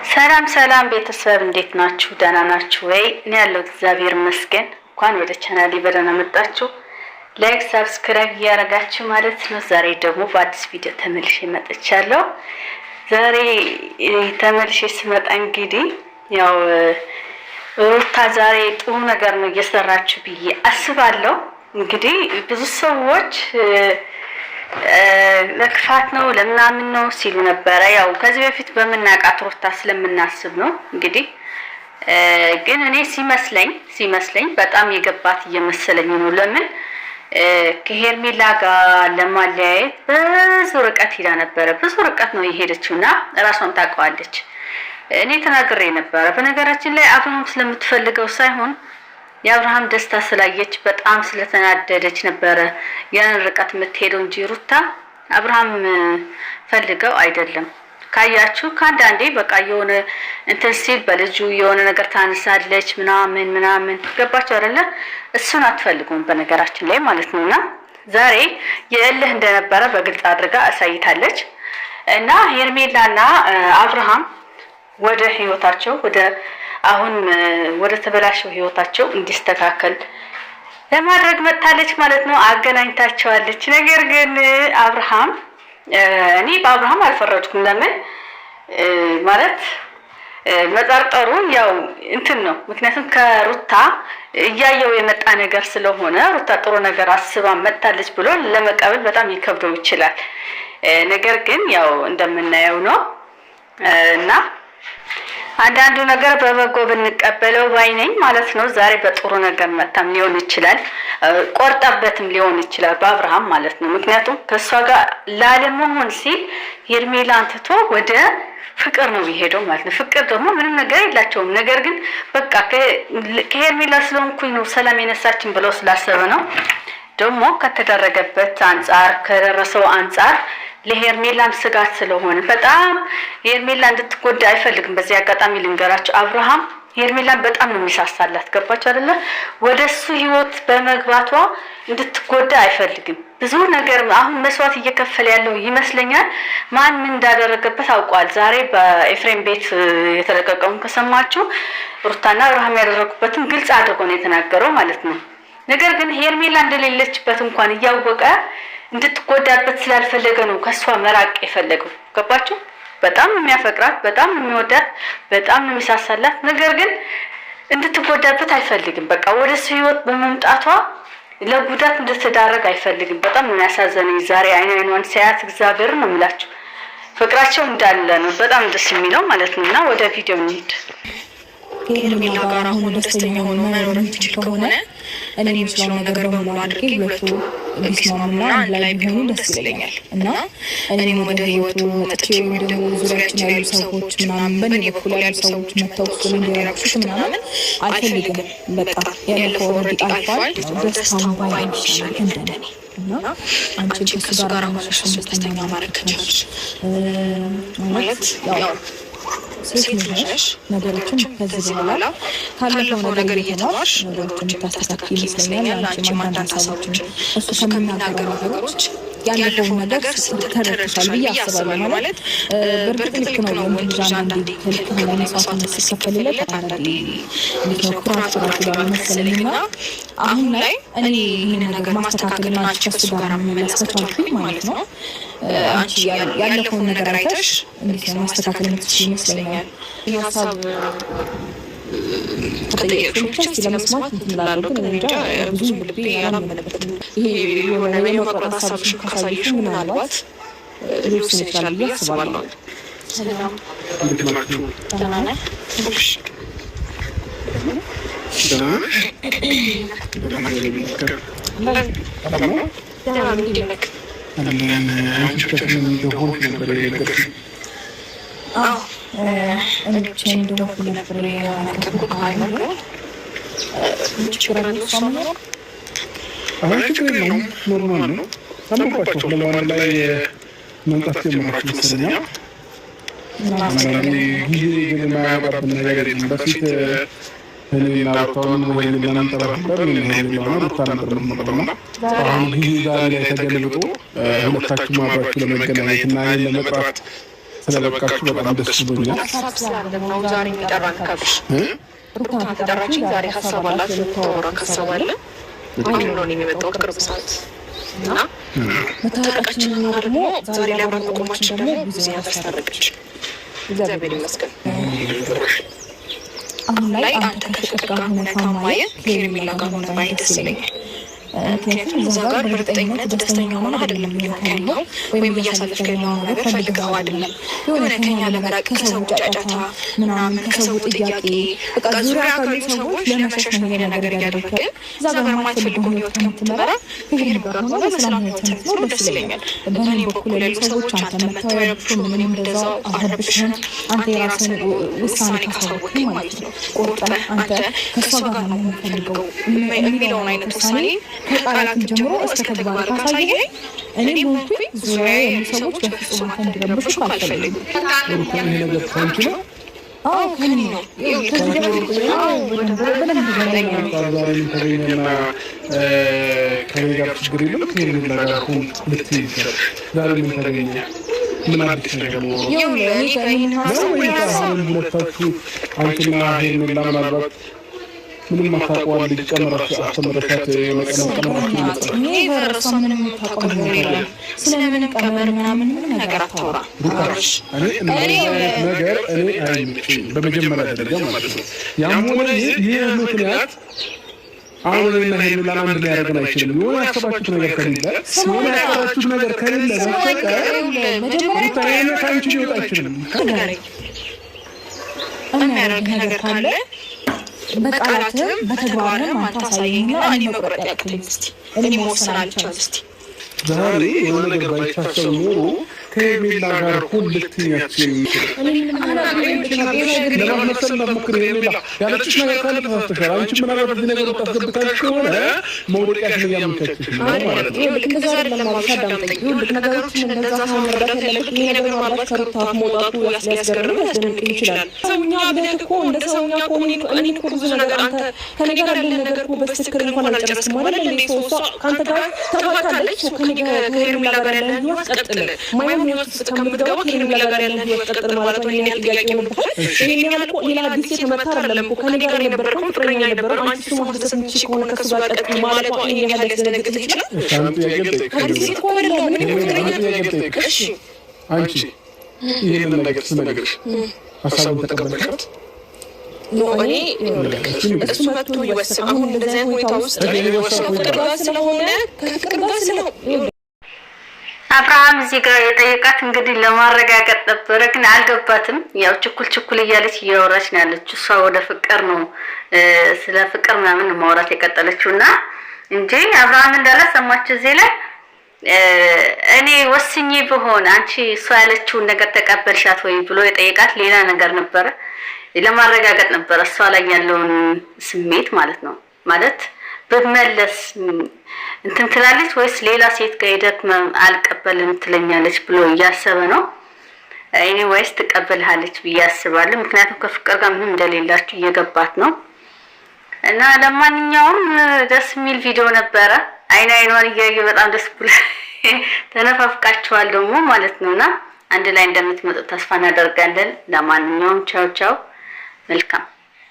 ሰላም ሰላም ቤተሰብ እንዴት ናችሁ? ደህና ናችሁ ወይ? እኔ ያለው እግዚአብሔር ይመስገን። እንኳን ወደ ቻናሌ በደህና መጣችሁ። ላይክ ሰብስክራይብ ያደርጋችሁ ማለት ነው። ዛሬ ደግሞ በአዲስ ቪዲዮ ተመልሼ መጥቻለሁ። ዛሬ ተመልሼ ስመጣ እንግዲህ ያው ሩታ ዛሬ ጥሩ ነገር ነው እየሰራችሁ ብዬ አስባለሁ። እንግዲህ ብዙ ሰዎች ለክፋት ነው ለምናምን ነው ሲሉ ነበር። ያው ከዚህ በፊት በመናቃት ሩታ ስለምናስብ ነው እንግዲህ ግን እኔ ሲመስለኝ በጣም የገባት እየመሰለኝ ነው። ለምን ከሄርሜላ ጋር ለማለያየት ብዙ ርቀት ሄዳ ነበረ። ብዙ ርቀት ነው የሄደችውና ራሷን ታውቀዋለች። እኔ ተናግሬ ነበረ። በነገራችን ላይ አብርሃም ስለምትፈልገው ሳይሆን የአብርሃም ደስታ ስላየች በጣም ስለተናደደች ነበረ ያን ርቀት የምትሄደው እንጂ ሩታ አብርሃም ፈልገው አይደለም። ካያችሁ ካንዳንዴ በቃ የሆነ እንትን ሲል በልጁ የሆነ ነገር ታነሳለች ምናምን ገባችሁ አይደለ? እሱን አትፈልጉም በነገራችን ላይ ማለት ነውና ዛሬ የእልህ እንደነበረ በግልጽ አድርጋ አሳይታለች። እና ሄርሜላና አብርሃም ወደ ህይወታቸው አሁን ወደ ተበላሸው ህይወታቸው እንዲስተካከል ለማድረግ መጣለች ማለት ነው። አገናኝታቸዋለች። ነገር ግን አብርሃም እኔ በአብርሃም አልፈረድኩም። ለምን ማለት መጠርጠሩ ያው እንትን ነው። ምክንያቱም ከሩታ እያየው የመጣ ነገር ስለሆነ ሩታ ጥሩ ነገር አስባ መጣለች ብሎ ለመቀበል በጣም ይከብደው ይችላል። ነገር ግን ያው እንደምናየው ነው እና አንዳንዱ ነገር በበጎ ብንቀበለው ባይነኝ ማለት ነው። ዛሬ በጥሩ ነገር መጣም ሊሆን ይችላል፣ ቆርጣበትም ሊሆን ይችላል በአብርሃም ማለት ነው። ምክንያቱም ከሷ ጋር ላለመሆን ሲል ሄርሜላን ትቶ ወደ ፍቅር ነው የሚሄደው ማለት ነው። ፍቅር ደግሞ ምንም ነገር የላቸውም። ነገር ግን በቃ ከሄርሜላ ስለሆንኩኝ ነው ሰላም የነሳችን ብለው ስላሰበ ነው። ደግሞ ከተደረገበት አንጻር ከደረሰው አንጻር ለሄርሜላም ስጋት ስለሆነ በጣም ሄርሜላ እንድትጎዳ አይፈልግም። በዚህ አጋጣሚ ልንገራቸው፣ አብርሃም ሄርሜላን በጣም ነው የሚሳሳላት። ገባችሁ አይደለ? ወደሱ ህይወት በመግባቷ እንድትጎዳ አይፈልግም። ብዙ ነገር አሁን መስዋዕት እየከፈለ ያለው ይመስለኛል። ማን ምን እንዳደረገበት አውቋል። ዛሬ በኤፍሬም ቤት የተለቀቀውን ከሰማችሁ ሩታና አብርሃም ያደረጉበትን ግልጽ አድርጎ ነው የተናገረው ማለት ነው። ነገር ግን ሄርሜላ እንደሌለችበት እንኳን እያወቀ እንድትጎዳበት ስላልፈለገ ነው ከሷ መራቅ የፈለገው። ገባችሁ? በጣም የሚያፈቅራት በጣም የሚወዳት በጣም የሚሳሳላት፣ ነገር ግን እንድትጎዳበት አይፈልግም። በቃ ወደሱ ህይወት በመምጣቷ ለጉዳት እንድትዳረግ አይፈልግም። በጣም ነው ያሳዘነኝ ዛሬ አይኗን ሲያያት። እግዚአብሔር ነው የምላችሁ ፍቅራቸው እንዳለ ነው። በጣም ደስ የሚለው ማለት ነውና ወደ ቪዲዮ እንሂድ። ከሄርሜላ ጋር አሁን ደስተኛ ሆኖ መኖር የሚችል ከሆነ እኔ የምችለውን ነገር በሙሉ አድርጌ ሁለቱ ቢስማሙና ላይ ቢሆኑ ደስ ይለኛል እና እኔም ወደ ህይወቱ መጥቼ ወይም ደግሞ ዙሪያችን ያሉ ሰዎች ምናምን በእኔ በኩል ያሉ ሰዎች መጥተው እሱን እንዲረብሹት ምናምን አልፈልግም። በቃ ያለፈው ኦልሬዲ አልፏል። ደስታውን ባይሆን ይሻላል እንደኔ እና አንቺ ከሱ ጋር ሆነሽ ደስተኛ ማድረግ ከቻልሽ ማለት ያው ሴት ነሽ፣ ነገሮችን ከዚህ በኋላ ካለፈው ነገር እየተማርሽ ነገሮችን ታስተካክል ይመስለኛል። አንቺ አንዳንድ ሀሳቦችን እሱ ከሚናገሩ ነገሮች ያለፈው ነገር ተረድተሻል ብዬ አስባለሁ። ማለት በእርግጥ ልክ ነው። ወንድ ልጅ አንዳንዴ ከልክ በላይ መስዋዕትነት ሲከፈልለት አንዳንዴ ኩራት ጋር መሰለኝና አሁን ላይ እኔ ይህንን ነገር ማስተካከልና አንቺ ከሱ ጋር መመለስ ከቻልኩኝ ማለት ነው አንቺ ያለፈውን ነገር አይተሽ እንዴት ነው ማስተካከል የምትችል ይመስለኛል። ሀሳብ ተጠየቅሽ ብቻ ስለመስማት እንትላለሁ፣ ግን እንጃ ብዙ ልቤ አላመነበትም። ይሄ የሆነ የመቁረጥ ሀሳብሽን ካሳየሽ ምናልባት ሊወስን ይችላል ብዬ አስባለሁ። ሰላም እንዴት ናችሁ? ደህና ነህ? ኖርማል ነው። አንባቸው ለማን ላይ መምጣት ጀምራችሁ መሰለኝ። ጊዜ ግን የማያውቃብን ነገር የለም። በፊት እኔና ሩታውን ወይም ለምንጠራበር ሄርሜላ ሩታ ነበር የምንመጣውና አሁን ጊዜ ዛሬ ላይ ተገልብጦ ሁለታችሁም አብራችሁ ለመገናኘት እና ለመጥራት ስለበቃችሁ በጣም ደስ ብሎኛል። ነው ዛሬ የሚጠራን ካብሽ ሩታ ተጠራችን ዛሬ ሀሳብ አላችሁ ተወራ ሀሳብ አለ አሁን ነው የሚመጣው ቅርብ ሰዓት እና መታረቃችን ነው ደግሞ ዛሬ ላይ በመቆማችን ደግሞ ብዙ ያስታረቀች እግዚአብሔር ይመስገን። አሁን ላይ አንተ ከፍቅር ጋር ሆነ ከማየ ከሄርሜላ ጋር ሆነ ባይ ደስ ይለኛል። ምክንያቱም እዛ ጋር በእርግጠኝነት ደስተኛ ሆነ አይደለም ያለው ወይም እያሳለፍክ ያለው ነገር ፈልገው አይደለም የሆነ ከኛ ለመራቅ ከሰው ጫጫታ ምናምን ከሰው ጥያቄ በቃ ዙሪያ ካሉ ሰዎች ለመሸሽ ነው ይሄ ነገር ያደረገ እዛ ጋር የማትፈልገው ህይወት ከምትመራ ከሄርሜላ ጋር ሆነ በሰላም ህይወት ነው ደስ ይለኛል። በእኔ በኩል ያሉ ሰዎች አንተ መታወያችሁ ምንም እንደዛው አረብሽን አንተ የራስን ውሳኔ ካሳወቅኝ ማለት ነው ቆርጠህ አንተ ከሷ ጋር ነው የምፈልገው የሚለውን አይነት ውሳኔ ከቃላት ጀምሮ እስከ ተግባር ካሳየኝ እኔ ሞልኩኝ ዙሪያ ያሉ ሰዎች በፍጹም እንዲረብሹ አልፈልግም። ይሄ ነገር ካንቺ ነው? አዎ ከኔ ነው። ከኔ ጋር ችግር የለም ከሄርሜላ ጋር ሁን ልትይ ይችላል። ዛሬ ምን ተገኘ? ምን አዲስ ነገር ነው? ሁለታችሁ አንቺና ሄርሜላ ምናልባት ምንም አታውቀዋል ልጅ ጨምራችሁ አስተምረሻት የመቀመጣችሁ እኔ በእርሷ ምንም የምታውቀው ነገር የለም። ስለምን ቀመር ምናምን ምንም ነገር አታውራ። እኔ አይመችኝ በመጀመሪያ ደረጃ ማለት ነው። ያም ሆነ ይህ ምክንያት አሁን እኔና ሄርሜላ አንድ ላይ ያደርገን አይችልም። የሆነ ያሰባችሁት ነገር ከሌለ መጀመሪያ ከአንቺ ሊወጣ አይችልም። የሚያደርግ ነገር ካለ በቃላትም በተግባርም አንተ አሳየኝና እኔ መቁረጥ ያቅተኝ እስቲ እኔ መወሰን አልቻል እስቲ ዛሬ የሆነ ነገር ባይታሰብ ኖሮ ከሄርሜላ ጋር ሁን ልትይኛችን ለማስመሰል እንዳትሞክር። ሄርሜላ ያለችሽ ነገር ካለ ተሳስተሻል። አንቺ ምናልባት በዚህ ነገር ውስጥ አስገብታችሁ ከሆነ መውደቂያሽን እያመቻችሽ ነው ማለት ነው። እንደዛ አይደለም አዳምጠኝ። ነገሮችን እንደዛ ሳይሆን መረዳት ያለበት ይሄ ነገር ምናልባት ከሩታ መውጣቱ ያስገርም ያስደንቅ ይችላል። ሰውኛ ብለህ እኮ እንደ ሰውኛ እኮ እኔ እኮ ብዙ ነገር አንተ ከኔ ጋር ያለን ነገር እኮ በትክክል እንኳን አልጨረስም አይደል እንዴ? ሰው እሷ ከአንተ ጋር ተፋታለች። ከሄርሜላ ጋር ያለን ህይወት ቀጥል ማይሆን ህይወት ውስጥ ከምትገባ ከሄርሜላ ጋር ያለን ህይወት ቀጥል ማለት ነው። ይሄን ጥያቄ ነበር። ይሄን ያህል እኮ ሌላ ጊዜ ተመታ አይደለም እኮ ከኔ ጋር የነበረው ፍቅረኛ የነበረው አንቺ እሱ ማስደሰት የምትችል ከሆነ ከሱ ጋር ቀጥል ማለት ነው። ይሄን ያህል ያስደነግጥ ይችላል። ከዚህ እኮ አይደለም ምን ፍቅረኛ እሺ አንቺ ይሄንን ነገር ስነግርሽ ሀሳቡን ተቀበልካት? እኔ እሱ መጥቶ ይወስን። አሁን እንደዚህ አይነት ሁኔታ ውስጥ ከፍቅር ጋር ስለሆነ ከፍቅር ጋር ስለሆነ አብርሃም እዚህ ጋር የጠየቃት እንግዲህ ለማረጋገጥ ነበረ፣ ግን አልገባትም። ያው ችኩል እያለች እያወራች ነው ያለችው። እሷ ወደ ፍቅር ነው ስለ ፍቅር ምናምን ማውራት የቀጠለችውና እንጂ አብርሃም እንዳለ ሰማችሁ እዚህ ላይ እኔ ወስኜ በሆነ አንቺ እሷ ያለችውን ነገር ተቀበልሻት ወይ ብሎ የጠየቃት ሌላ ነገር ነበረ። ለማረጋገጥ ነበረ እሷ ላይ ያለውን ስሜት ማለት ነው። ማለት በመለስ እንትን ትላለች ወይስ ሌላ ሴት ጋር ሄደት አልቀበልም ትለኛለች ብሎ እያሰበ ነው። ኤኒዌይስ ትቀበልሃለች ብዬ አስባለሁ። ምክንያቱም ከፍቅር ጋር ምንም እንደሌላችሁ እየገባት ነው። እና ለማንኛውም ደስ የሚል ቪዲዮ ነበረ። አይኗን እያየ በጣም ደስ ብሎ ተነፋፍቃችኋል ደግሞ ማለት ነውና አንድ ላይ እንደምትመጡ ተስፋ እናደርጋለን። ለማንኛውም ቻው ቻው፣ መልካም